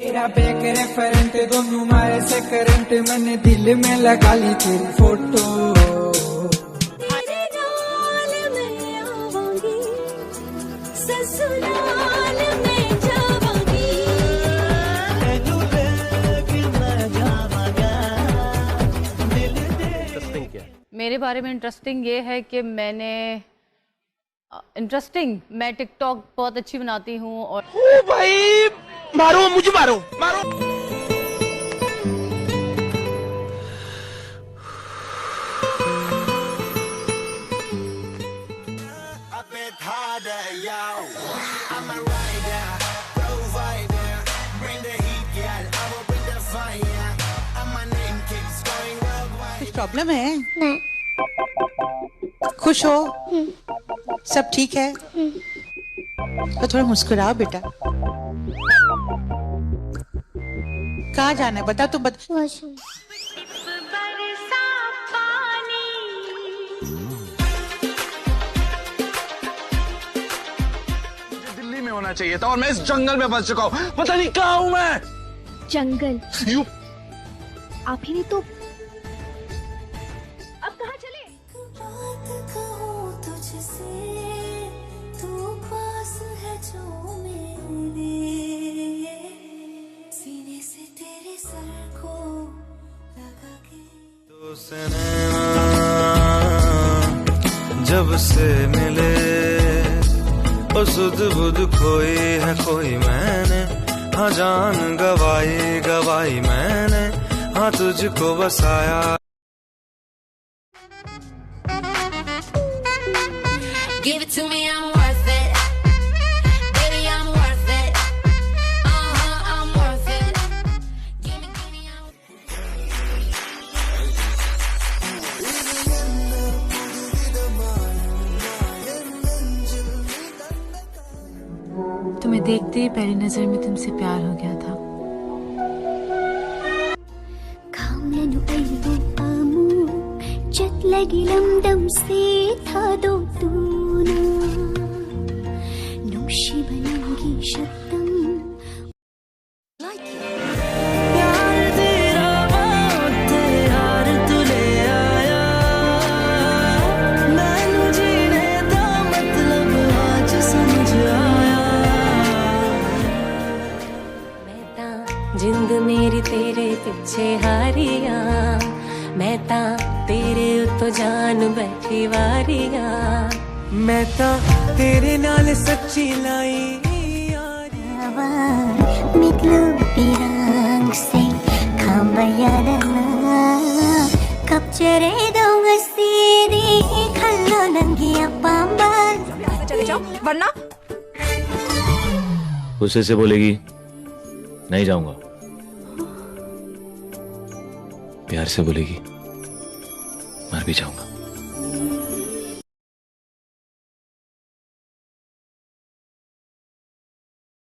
तेरा back referent दोनों मारे से करंट मैंने दिल में लगा ली तेरी फोटो मेरे बारे में इंटरेस्टिंग ये है कि मैं टिकटॉक बहुत अच्छी बनाती हूँ और ओ भाई मारो मुझे मारो मारो। कुछ प्रॉब्लम है? नहीं। खुश हो? सब ठीक है? तो थोड़ा मुस्कुराओ बेटा। कहाँ जाना है बता तुम बता। दिल्ली में होना चाहिए था और मैं इस जंगल में फंस चुका हूँ। पता नहीं कहाँ हूँ मैं। जंगल यू आप ही ने तो अब कहाँ चले? जब से मिले ओ सुध बुध खोई है कोई मैंने हाँ जान गवाई मैंने हाँ तुझको बसाया। Give it to me, I'm worth it. Baby, I'm worth it. I'm worth it. Give me, तुम्हें देखते ही पहली नजर में तुमसे प्यार हो गया था। lagi lamdam se tha do tuna nushi banangi shabdam प्यार तेरा यार तू ले आया मैनू जीने दा मतलब आज समझ आया। मैं ता जिंद मेरी तेरे पिछे हारिया मैं ता तेरे उत्तो जान बैठी वारिया मैं ता तेरे नाल सच्ची लाई mitlu pirang se khambayadana kapchere dong sidi khallo nangiya pambal चले जाओ वरना गुस्से से बोलेगी नहीं जाऊंगा, प्यार से बोलेगी मर भी जाऊंगा।